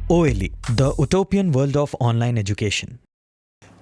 OLE, the utopian world of online education.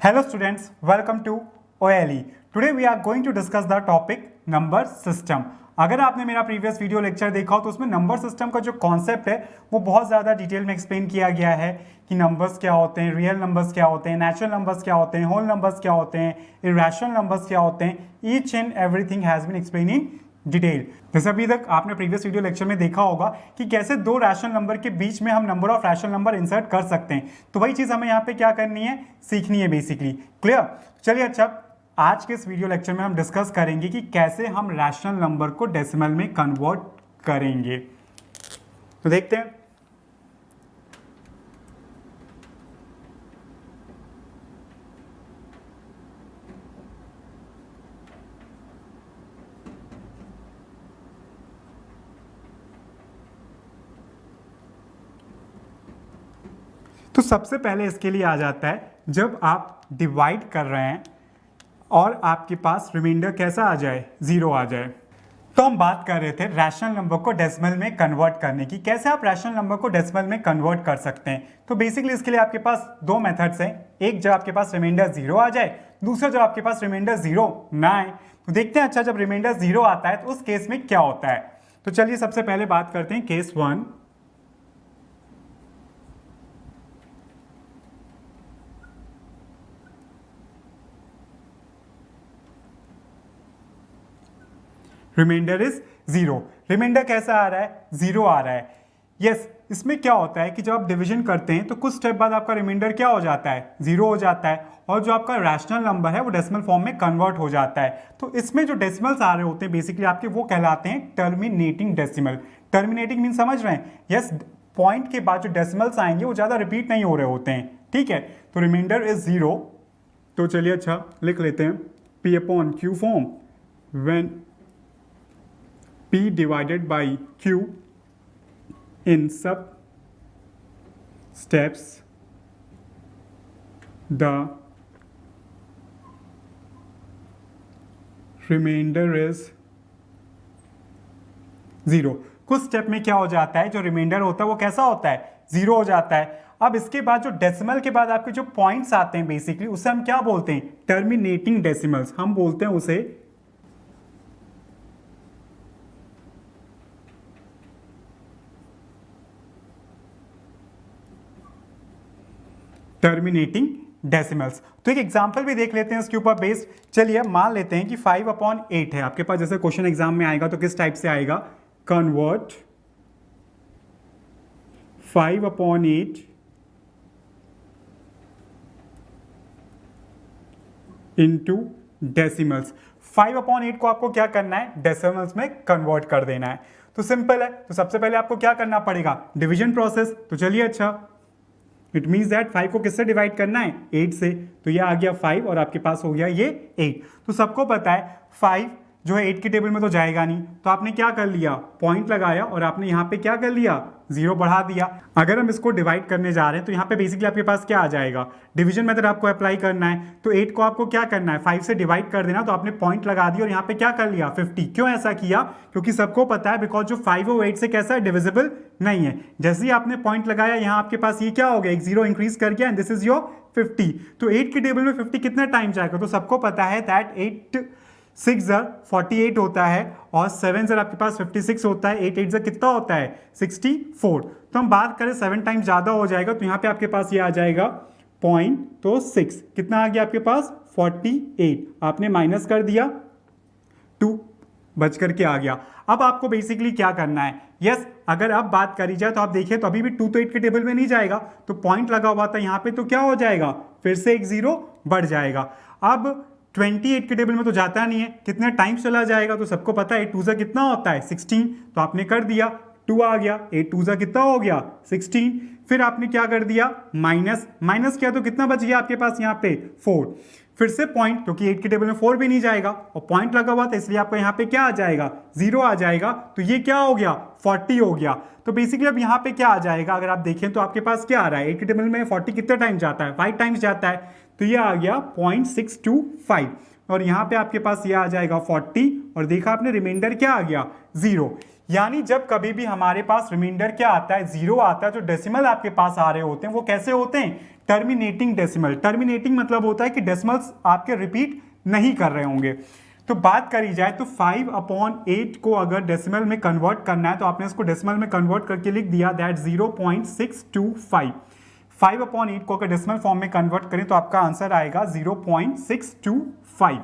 Hello students, welcome to OLE. Today we are going to discuss the topic number system. अगर आपने मेरा previous video lecture देखा हो तो उसमें number system का जो कॉन्सेप्ट है वो बहुत ज़्यादा डिटेल में एक्सप्लेन किया गया है कि नंबर्स क्या होते हैं, रियल नंबर्स क्या होते हैं, नेचुरल नंबर्स क्या होते हैं, होल नंबर्स क्या होते हैं, इरेशनल नंबर्स क्या होते हैं. Each and everything has been explain in detail. जैसे अभी तक आपने प्रीवियस वीडियो लेक्चर में देखा होगा कि कैसे दो रैशनल नंबर के बीच में हम number of rational number insert कर सकते हैं. तो वही चीज़ हमें यहाँ पे क्या करनी है, सीखनी है बेसिकली. क्लियर? चलिए अच्छा, आज के इस वीडियो लेक्चर में हम डिस्कस करेंगे कि कैसे हम रैशनल नंबर को डेसिमल में कन्वर्ट करेंगे. तो देखते हैं. तो सबसे पहले इसके लिए आ जाता है जब आप डिवाइड कर रहे हैं और आपके पास रिमाइंडर कैसा आ जाए, जीरो आ जाए. तो हम बात कर रहे थे रैशनल नंबर को डेसिमल में कन्वर्ट करने की. कैसे आप रैशनल नंबर को डेसिमल में कन्वर्ट कर सकते हैं. तो बेसिकली इसके लिए आपके पास दो मेथड्स हैं. एक जब आपके पास रिमाइंडर जीरो आ जाए, दूसरा जब आपके पास रिमाइंडर जीरो ना आए. तो देखते हैं अच्छा जब रिमाइंडर जीरो आता है तो उस केस में क्या होता है. तो चलिए सबसे पहले बात करते हैं case one. Remainder is zero. Remainder कैसा आ रहा है, जीरो आ रहा है. यस, इसमें क्या होता है कि जब आप डिवीजन करते हैं तो कुछ स्टेप बाद आपका रिमाइंडर क्या हो जाता है, जीरो हो जाता है. और जो आपका रैशनल नंबर है वो डेसिमल फॉर्म में कन्वर्ट हो जाता है. तो इसमें जो डेसिमल्स आ रहे होते हैं बेसिकली आपके वो कहलाते हैं टर्मिनेटिंग डेसिमल. टर्मिनेटिंग मीन समझ रहे हैं. यस, पॉइंट के बाद जो डेसिमल्स आएंगे वो ज़्यादा रिपीट नहीं हो रहे होते हैं. ठीक है, तो रिमाइंडर इज जीरो. तो चलिए अच्छा लिख लेते हैं P upon Q form when P divided by Q in sub steps the remainder is zero. कुछ स्टेप में क्या हो जाता है, जो रिमाइंडर होता है वो कैसा होता है, जीरो हो जाता है. अब इसके बाद जो डेसिमल के बाद आपके जो पॉइंट्स आते हैं बेसिकली उसे हम क्या बोलते हैं, टर्मिनेटिंग डेसिमल्स. हम बोलते हैं उसे टर्मिनेटिंग डेसिमल्स. तो एक एग्जांपल भी देख लेते हैं इसके ऊपर बेस्ड. चलिए मान लेते हैं कि 5 अपॉन 8 है आपके पास. जैसे क्वेश्चन एग्जाम में आएगा तो किस टाइप से आएगा, convert 5 upon 8 into decimals. 5 upon 8 को आपको क्या करना है, डेसिमल्स में कन्वर्ट कर देना है. तो सिंपल है. तो सबसे पहले आपको क्या करना पड़ेगा, डिवीजन प्रोसेस. तो चलिए अच्छा, इट मीन्स दैट 5 को किससे डिवाइड करना है, 8 से. तो ये आ गया 5 और आपके पास हो गया ये 8. तो सबको पता है 5 जो है 8 की टेबल में तो जाएगा नहीं. तो आपने क्या कर लिया, पॉइंट लगाया और आपने यहाँ पे क्या कर लिया, जीरो बढ़ा दिया. अगर हम इसको डिवाइड करने जा रहे हैं तो यहाँ पे बेसिकली आपके पास क्या आ जाएगा, डिवीजन मेथड आपको अप्लाई करना है. तो 8 को आपको क्या करना है, 5 से डिवाइड कर देना. तो आपने पॉइंट लगा दिया और यहाँ पे क्या कर लिया, 50. क्यों ऐसा किया, क्योंकि सबको पता है बिकॉज जो 5 और 8 से कैसा है, डिविजिबल नहीं है. जैसे ही आपने पॉइंट लगाया यहाँ आपके पास ये क्या हो गया, एक जीरो इंक्रीज कर गया एंड दिस इज योर 50. तो 8 की टेबल में 50 कितना टाइम जाएगा. तो सबको पता है दैट 8 6 ज़र 48 होता है और 7 ज़र आपके पास 56 होता है. 8 8 ज़र कितना होता है, 64. तो हम बात करें 7 टाइम ज़्यादा हो जाएगा. तो यहाँ पे आपके पास ये आ जाएगा पॉइंट. तो 6 कितना आ गया आपके पास, 48. आपने माइनस कर दिया, 2 बच करके आ गया. अब आपको बेसिकली क्या करना है, यस अगर आप बात करी जाए तो आप देखिए तो अभी भी 2 तो 8 के टेबल में नहीं जाएगा. तो पॉइंट लगा हुआ था यहाँ पे, तो क्या हो जाएगा, फिर से एक जीरो बढ़ जाएगा. अब 28 के टेबल में तो जाता नहीं है, कितने टाइम चला जाएगा. तो सबको पता है 2 ज़ा कितना होता है, 16. तो आपने कर दिया, 2 आ गया, 8 2 ज़ा कितना हो गया, 16. फिर आपने क्या कर दिया, माइनस किया तो कितना बच गया आपके पास यहाँ पे, 4. फिर से पॉइंट, क्योंकि 8 की टेबल में 4 भी नहीं जाएगा और पॉइंट लगा हुआ था इसलिए आपको यहाँ पे क्या आ जाएगा, जीरो आ जाएगा. तो ये क्या हो गया, 40 हो गया. तो बेसिकली अब यहाँ पे क्या आ जाएगा, अगर आप देखें तो आपके पास क्या आ रहा है, 8 की टेबल में 40 कितने टाइम जाता है, 5 टाइम्स जाता है. तो ये आ गया 0.625 और यहाँ पे आपके पास ये आ जाएगा 40 और देखा आपने रिमाइंडर क्या आ गया, जीरो. यानी जब कभी भी हमारे पास रिमाइंडर क्या आता है, जीरो आता है, जो डेसिमल आपके पास आ रहे होते हैं वो कैसे होते हैं, टर्मिनेटिंग डेसिमल। टर्मिनेटिंग मतलब होता है कि डेसिमल्स आपके रिपीट नहीं कर रहे होंगे। तो बात करी जाए तो 5/8 को अगर डेसिमल में कन्वर्ट करना है तो आपने इसको डेसिमल में कन्वर्ट करके लिख दिया दैट 0.625। 5/8 को अगर डेसिमल फॉर्म में कन्वर्ट करें तो आपका आंसर आएगा 0.625।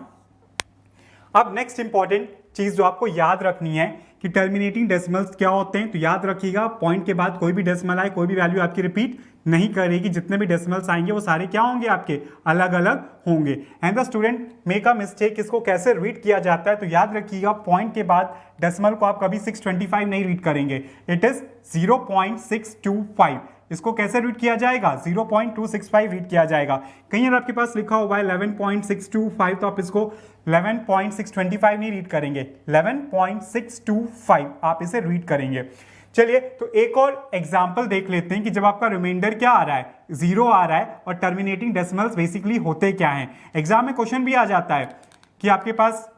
अब नेक्स्ट इंपॉर्टेंट चीज जो आपको याद रखनी है कि टर्मिनेटिंग डेसिमल्स क्या होते हैं, तो याद रखिएगा पॉइंट के बाद कोई भी डेसिमल आए, कोई भी वैल्यू आपकी रिपीट नहीं करेगी। जितने भी डेसिमल्स आएंगे वो सारे क्या होंगे, आपके अलग अलग होंगे। And the student make a mistake, इसको कैसे रीड किया जाता है, तो याद रखिएगा पॉइंट के बाद डेसिमल को आप कभी 625 नहीं रीड करेंगे, इट इज 0.625। इसको कैसे रीड किया जाएगा, 0.265 रीड किया जाएगा। कहीं अगर आपके पास लिखा हुआ है 11.625 तो आप इसको 11.625 नहीं रीड करेंगे, 11.625 आप इसे रीड करेंगे। चलिए तो एक और एग्जांपल देख लेते हैं कि जब आपका रिमाइंडर क्या आ रहा है, जीरो आ रहा है और टर्मिनेटिंग डेसिमल्स बेसिकली होते क्या हैं। एग्जाम में क्वेश्चन भी आ जाता है कि आपके पास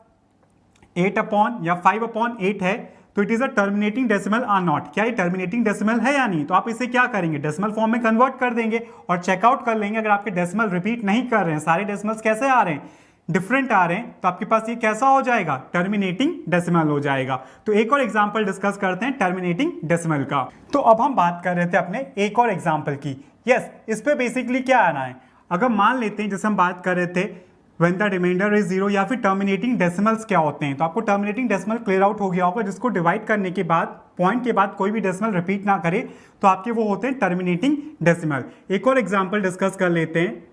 8 या 5/8 है तो it is a terminating decimal or not, क्या ये टर्मिनेटिंग डेसिमल है या नहीं। तो आप इसे क्या करेंगे, डेसिमल फॉर्म में कन्वर्ट कर देंगे और चेकआउट कर लेंगे। अगर आपके डेसिमल रिपीट नहीं कर रहे हैं, सारे डेसिमल्स कैसे आ रहे हैं, डिफरेंट आ रहे हैं, तो आपके पास ये कैसा हो जाएगा, टर्मिनेटिंग डेसिमल हो जाएगा। तो एक और एग्जांपल डिस्कस करते हैं टर्मिनेटिंग डेसिमल का। तो अब हम बात कर रहे थे अपने एक और एग्जांपल की। यस, इस पे बेसिकली क्या आना है, अगर मान लेते हैं जैसे हम बात कर रहे थे when the remainder is zero, या फिर टर्मिनेटिंग डेसिमल्स क्या होते हैं। तो आपको टर्मिनेटिंग डेसिमल क्लियर आउट हो गया होगा, जिसको डिवाइड करने के बाद पॉइंट के बाद कोई भी डेसिमल रिपीट ना करे तो आपके वो होते हैं टर्मिनेटिंग डेसिमल। एक और एग्जांपल डिस्कस कर लेते हैं।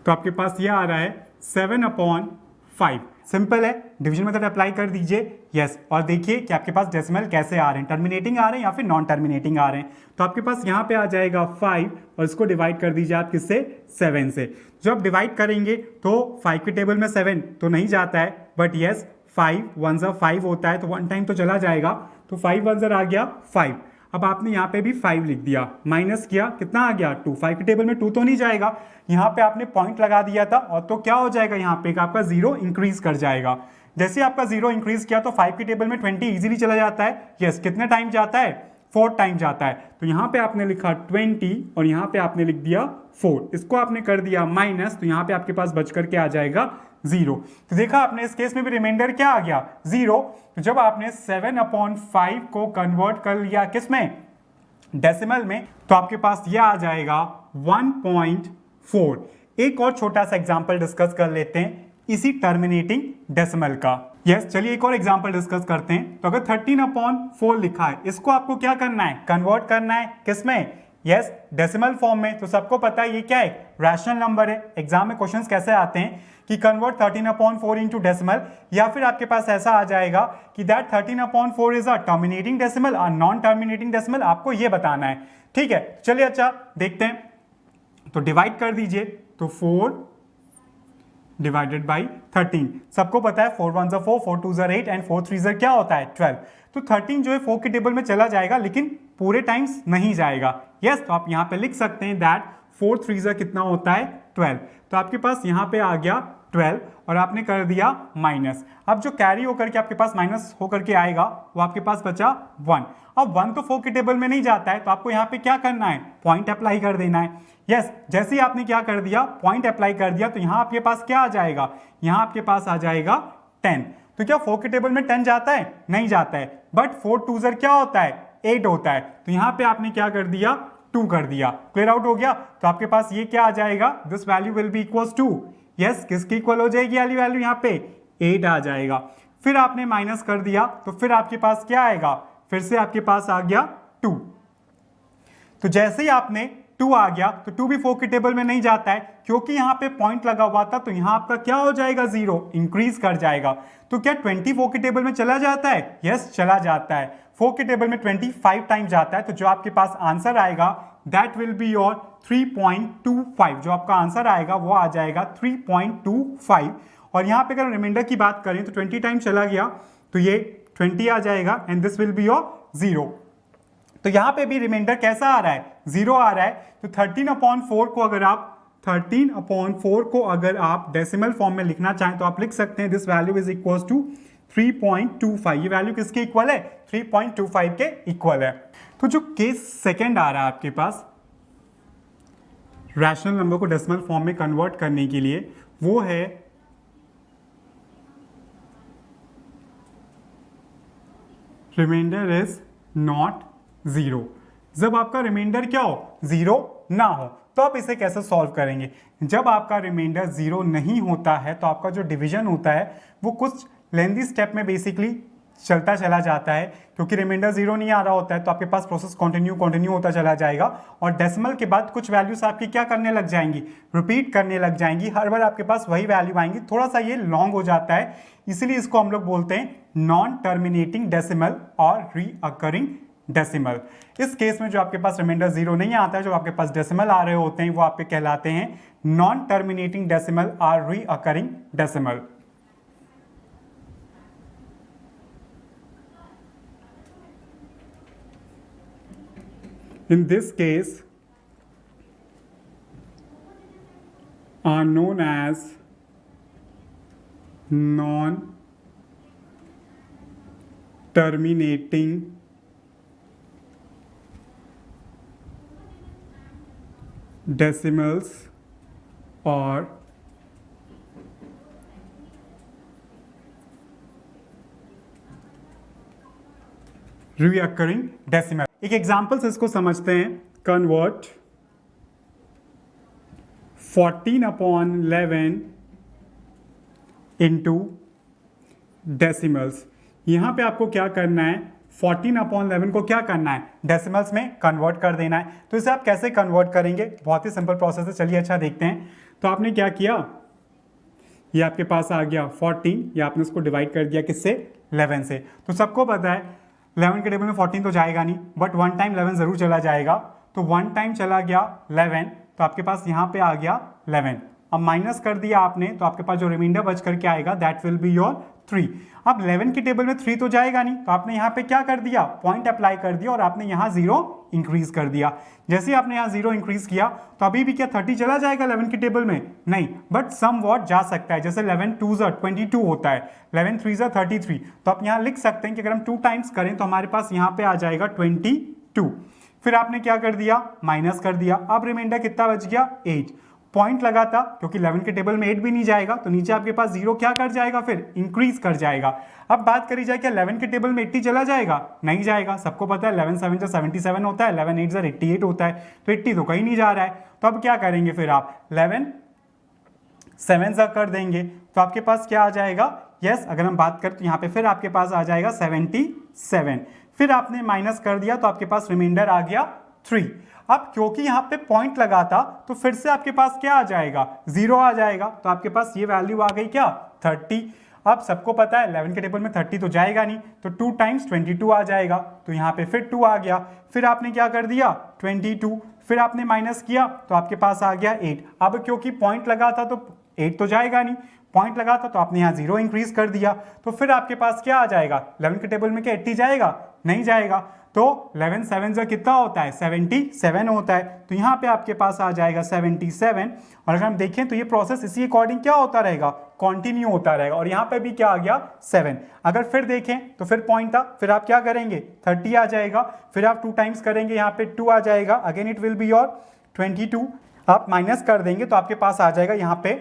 तो आपके पास ये आ रहा है 7/5। सिंपल है, डिवीजन मेथड अप्लाई कर दीजिए। यस, और देखिए कि आपके पास डेसिमल कैसे आ रहे हैं, टर्मिनेटिंग आ रहे हैं या फिर नॉन टर्मिनेटिंग आ रहे हैं। तो आपके पास यहाँ पे आ जाएगा 5 और इसको डिवाइड कर दीजिए आप किससे, 7 से। जब आप डिवाइड करेंगे तो 5 के टेबल में 7 तो नहीं जाता है, बट यस 5 1 ज़ा 5 होता है तो 1 टाइम तो चला जाएगा, तो 5 1 ज़ा आ गया 5। अब आपने यहाँ पे भी 5 लिख दिया, माइनस किया, कितना आ गया 2। 5 के टेबल में 2 तो नहीं जाएगा, यहाँ पे आपने पॉइंट लगा दिया था और तो क्या हो जाएगा, यहाँ पे आपका 0 इंक्रीज कर जाएगा। जैसे आपका 0 इंक्रीज किया तो 5 के टेबल में 20 इजीली चला जाता है। यस, कितने टाइम जाता है, 4 टाइम जाता है। तो यहाँ पे आपने लिखा 20 और यहाँ पे आपने लिख दिया 4, इसको आपने कर दिया माइनस, तो यहाँ पे आपके पास बच करके आ जाएगा 0। तो देखा आपने इस केस में भी रिमाइंडर क्या आ गया, 0। तो जब आपने 7/5 को कन्वर्ट कर लिया किस में, डेसिमल में, तो आपके पास ये आ जाएगा 1.4। एक और छोटा सा एग्जांपल डिस्कस कर लेते हैं इसी टर्मिनेटिंग डेसिमल का। यस, चलिए एक और एग्जांपल डिस्कस करते हैं। तो अगर 13/4 लिखा है, इसको आपको क्या करना है, कन्वर्ट करना है किसमें, यस डेसिमल फॉर्म में। तो सबको पता है ये क्या है, रैशनल नंबर है। एग्जाम में क्वेश्चंस कैसे आते हैं कि कन्वर्ट 13/4 इनटू डेसिमल, या फिर आपके पास ऐसा आ जाएगा कि that 13/4 is a terminating decimal और नॉन टर्मिनेटिंग डेसिमल, आपको ये बताना है। ठीक है, चलिए अच्छा देखते हैं। तो डिवाइड कर दीजिए, तो 4 डिवाइडेड बाई 13। सबको पता है 4 1 4, 4 2 8 एंड 4 3 क्या होता है 12। तो 13 जो है 4 के टेबल में चला जाएगा लेकिन पूरे टाइम्स नहीं जाएगा। यस, तो आप यहाँ पे लिख सकते हैं दैट 4 3 कितना होता है 12। तो आपके पास यहाँ पे आ गया 12 और आपने कर दिया माइनस। अब जो कैरी होकर के आपके पास माइनस होकर के आएगा वो आपके पास बचा 1। अब 1 तो 4 के टेबल में नहीं जाता है, तो आपको यहाँ पे क्या करना है, पॉइंट अप्लाई कर देना है। यस, जैसे ही आपने क्या कर दिया, पॉइंट अप्लाई कर दिया, तो यहाँ आपके पास क्या आ जाएगा, यहाँ आपके पास आ जाएगा 10। तो क्या 4 के टेबल में 10 जाता है, नहीं जाता है, बट 4 2 क्या होता है 8 होता है। तो यहाँ पे आपने क्या कर दिया, 2 कर दिया। क्लियर आउट हो गया। तो आपके पास ये क्या आ जाएगा, this value will be equals to, yes किसकी इक्वल हो जाएगी वाली वैल्यू, यहाँ पे 8 आ जाएगा। फिर आपने माइनस कर दिया तो फिर आपके पास क्या आएगा, फिर से आपके पास आ गया 2। तो जैसे ही आपने 2 आ गया तो 2 भी 4 के टेबल में नहीं जाता है क्योंकि यहाँ पे पॉइंट लगा हुआ था, तो यहाँ आपका क्या हो जाएगा 0 इंक्रीज कर जाएगा। तो क्या 20 4 के टेबल में चला जाता है, यस चला जाता है। 4 के टेबल में 25 टाइम जाता है, तो जो आपके पास आंसर आएगा दैट विल बी योर 3.25। जो आपका आंसर आएगा वो आ जाएगा 3.25। और यहाँ पे अगर रिमाइंडर की बात करें तो 20 टाइम चला गया तो ये 20 आ जाएगा and this will be your 0। तो यहाँ पे भी रिमाइंडर कैसा आ रहा है, 0 आ रहा है। तो 13/4 को अगर आप 13/4 को अगर आप डेसिमल फॉर्म में लिखना चाहें तो आप लिख सकते हैं this value is equal to 3.25। ये वैल्यू किसके इक्वल है? 3.25 के इक्वल है। तो जो केस सेकंड आ रहा है आपके पास रैशनल नंबर को डेसिमल फॉर्म में कन्वर्ट करने के लिए, वो है रिमाइंडर इज नॉट जीरो। जब आपका रिमाइंडर क्या हो? जीरो ना हो। तो आप इसे कैसे सॉल्व करेंगे? जब आपका रिमाइंडर जीरो नहीं होता है तो आपका जो डिवीजन होता है वो कुछ लेंथी स्टेप में बेसिकली चलता चला जाता है, क्योंकि रिमाइंडर जीरो नहीं आ रहा होता है तो आपके पास प्रोसेस कंटिन्यू होता चला जाएगा और डेसिमल के बाद कुछ वैल्यूज आपकी क्या करने लग जाएंगी? रिपीट करने लग जाएंगी। हर बार आपके पास वही वैल्यू आएंगी। थोड़ा सा ये लॉन्ग हो जाता है, इसीलिए इसको हम लोग बोलते हैं नॉन टर्मिनेटिंग डेसिमल और रीअकरिंग डेसिमल। इस केस में जो आपके पास रिमाइंडर जीरो नहीं आता है, जो आपके पास डेसिमल आ रहे होते हैं, वो आपके कहलाते हैं नॉन टर्मिनेटिंग डेसिमल और recurring decimal. In this case are known as non-terminating decimals or reoccurring decimal। एक एग्जाम्पल से इसको समझते हैं। Convert 14/11 into decimals. यहां पे आपको क्या करना है? 14/11 को क्या करना है? डेसिमल्स में कन्वर्ट कर देना है। तो इसे आप कैसे कन्वर्ट करेंगे? बहुत ही सिंपल प्रोसेस है। चलिए अच्छा देखते हैं। तो आपने क्या किया, ये आपके पास आ गया 14, या आपने उसको डिवाइड कर दिया किससे? 11 से। तो सबको पता है 11 के टेबल में 14 तो जाएगा नहीं, बट 1 टाइम 11 जरूर चला जाएगा। तो 1 टाइम चला गया 11, तो आपके पास यहाँ पे आ गया 11। अब माइनस कर दिया आपने, तो आपके पास जो रिमाइंडर बच करके आएगा दैट विल बी योर 3। अब 11 के टेबल में 3 तो जाएगा नहीं, तो आपने यहाँ पे क्या कर दिया? पॉइंट अप्लाई कर दिया और आपने यहाँ 0 इंक्रीज कर दिया। जैसे ही आपने यहाँ 0 इंक्रीज किया तो अभी भी क्या 30 चला जाएगा 11 के टेबल में? नहीं, बट सम वॉट जा सकता है। जैसे 11 2s 22 होता है, 11 3s 33। तो आप यहाँ लिख सकते हैं कि अगर हम 2 टाइम्स करें तो हमारे पास यहाँ पे आ जाएगा 22। फिर आपने क्या कर दिया? माइनस कर दिया। अब रिमाइंडर कितना बच गया? 8। पॉइंट लगा था, क्योंकि 11 के टेबल में 8 भी नहीं जाएगा, तो नीचे आपके पास 0 क्या कर जाएगा? फिर इंक्रीज कर जाएगा। अब बात करी जाए क्या 11 के टेबल में 80 चला जाएगा? नहीं जाएगा। सबको पता है 11 7 77 होता है, 11 8 88 होता है, तो 80 तो कहीं नहीं जा रहा है। तो अब क्या करेंगे? फिर आप 11 7 कर देंगे तो आपके पास क्या आ जाएगा? यस, अगर हम बात करें तो यहाँ पे फिर आपके पास आ जाएगा 77। फिर आपने माइनस कर दिया तो आपके पास रिमाइंडर आ गया 3। अब क्योंकि यहाँ पे पॉइंट लगा था तो फिर से आपके पास क्या आ जाएगा? 0 आ जाएगा। तो आपके पास ये वैल्यू आ गई क्या? 30। अब सबको पता है 11 के टेबल में 30 तो जाएगा नहीं, तो 2 टाइम्स 22 आ जाएगा। तो यहाँ पे फिर 2 आ गया। फिर आपने क्या कर दिया? 22। फिर आपने माइनस किया तो आपके पास आ गया 8। अब क्योंकि पॉइंट लगा था तो 8 तो जाएगा नहीं, पॉइंट लगा था तो आपने यहाँ 0 इंक्रीज कर दिया। तो फिर आपके पास क्या आ जाएगा? 11 के टेबल में क्या 80 जाएगा? नहीं जाएगा। तो 11 7 कितना होता है? 77 होता है। तो यहाँ पे आपके पास आ जाएगा 77। और अगर हम देखें तो ये प्रोसेस इसी अकॉर्डिंग क्या होता रहेगा? कंटिन्यू होता रहेगा। और यहाँ पे भी क्या आ गया? 7। अगर फिर देखें तो फिर पॉइंट था, फिर आप क्या करेंगे? 30 आ जाएगा। फिर आप 2 टाइम्स करेंगे, यहाँ पे 2 आ जाएगा, again it will be your 22। आप माइनस कर देंगे तो आपके पास आ जाएगा यहाँ पे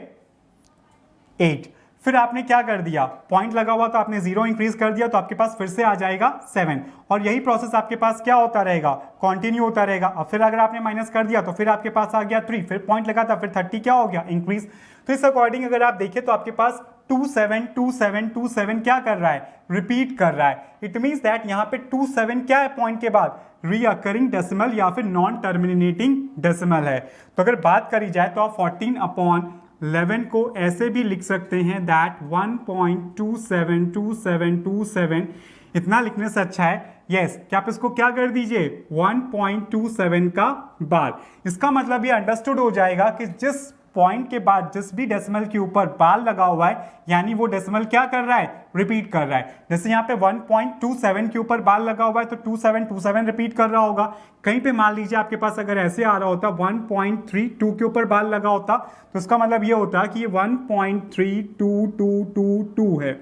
8। फिर आपने क्या कर दिया? पॉइंट लगा हुआ तो आपने 0 इंक्रीज कर दिया, तो आपके पास फिर से आ जाएगा 7। और यही प्रोसेस आपके पास क्या होता रहेगा? कंटिन्यू होता रहेगा। अब फिर अगर आपने माइनस कर दिया तो फिर आपके पास आ गया 3। फिर पॉइंट लगा था, फिर 30 क्या हो गया? इंक्रीज। तो इस अकॉर्डिंग अगर आप देखें तो आपके पास 27 27 27 क्या कर रहा है? रिपीट कर रहा है। इट मीन्स दैट यहाँ पे 27 क्या है पॉइंट के बाद? रीअकरिंग डेसिमल या फिर नॉन टर्मिनेटिंग डेसिमल है। तो अगर बात करी जाए तो आप 14/11 को ऐसे भी लिख सकते हैं दैट 1.272727। इतना लिखने से अच्छा है यस कि आप इसको क्या कर दीजिए? 1.27 का बार। इसका मतलब ये अंडरस्टूड हो जाएगा कि जिस पॉइंट के बाद जिस भी डेसिमल के ऊपर बार लगा हुआ है यानी वो डेसिमल क्या कर रहा है, रिपीट कर रहा है। जैसे यहाँ पे 1.27 के ऊपर बार लगा हुआ है तो 2727 रिपीट कर रहा होगा। कहीं पे मान लीजिए आपके पास अगर ऐसे आ रहा होता 1.32 के ऊपर बार लगा होता तो इसका मतलब ये होता कि ये 1.32222 है।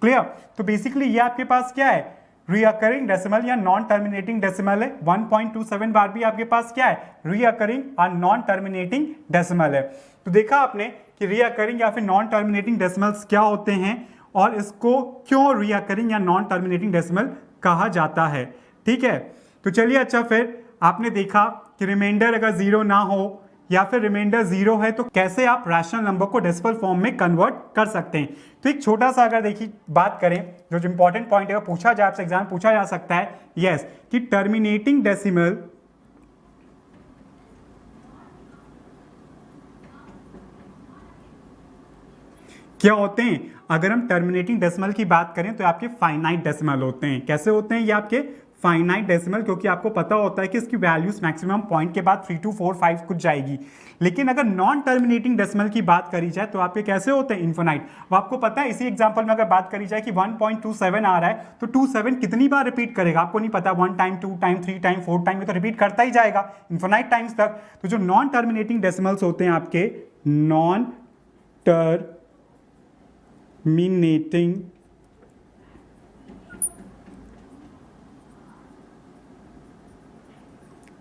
क्लियर? तो बेसिकली ये आपके पास क्या है, रीअकरिंग डेसिमल या नॉन टर्मिनेटिंग डेसिमल है। 1.27 बार भी आपके पास क्या है, रीअकरिंग और नॉन टर्मिनेटिंग डेसिमल है। तो देखा आपने कि रीअकरिंग या फिर नॉन टर्मिनेटिंग डेसिमल्स क्या होते हैं और इसको क्यों रीअकरिंग या नॉन टर्मिनेटिंग डेसिमल कहा जाता है। ठीक है, तो चलिए अच्छा फिर आपने देखा कि रिमाइंडर अगर जीरो ना हो या फिर रिमाइंडर जीरो है तो कैसे आप रैशनल नंबर को डेसिमल फॉर्म में कन्वर्ट कर सकते हैं। तो एक छोटा सा अगर देखिए बात करें जो इंपॉर्टेंट पॉइंट है पूछा जाए आपसे एग्जाम पूछा जा सकता है यस कि टर्मिनेटिंग डेसिमल क्या होते हैं। अगर हम टर्मिनेटिंग डेसिमल की बात करें तो आपके फाइनाइट डेसिमल होते हैं। कैसे होते हैं ये आपके फाइनाइट डेसिमल, क्योंकि आपको पता होता है कि इसकी वैल्यूज मैक्सिमम पॉइंट के बाद 3 2 4 5 कुछ जाएगी। लेकिन अगर नॉन टर्मिनेटिंग डेसिमल की बात करी जाए तो आपके कैसे होते हैं, इन्फिनाइट। वो आपको पता है, इसी एग्जांपल में अगर बात करी जाए कि 1.27 आ रहा है तो 27 कितनी बार रिपीट करेगा आपको नहीं पता, 1 टाइम 2 टाइम 3 टाइम 4 टाइम में तो रिपीट करता ही जाएगा इन्फिनाइट टाइम्स तक। तो जो नॉन टर्मिनेटिंग डेसिमल्स होते हैं आपके नॉन टर्मिनेटिंग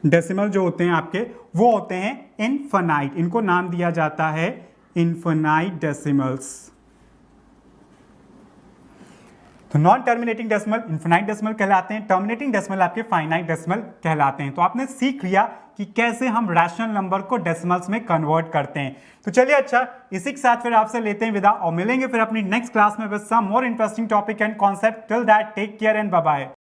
डेसिमल जो होते हैं आपके वो होते हैं इनफिनाइट। इनको नाम दिया जाता है इनफिनाइट डेसिमल्स। तो non terminating decimal infinite decimal कहलाते हैं, टर्मिनेटिंग डेसिमल आपके फाइनाइट डेसिमल कहलाते हैं। तो आपने सीख लिया कि कैसे हम रैशनल नंबर को डेसिमल्स में कन्वर्ट करते हैं। तो चलिए अच्छा इसी के साथ फिर आपसे लेते हैं विदा और मिलेंगे फिर अपनी नेक्स्ट क्लास में with some more interesting topic and concept. Till that take care and bye bye.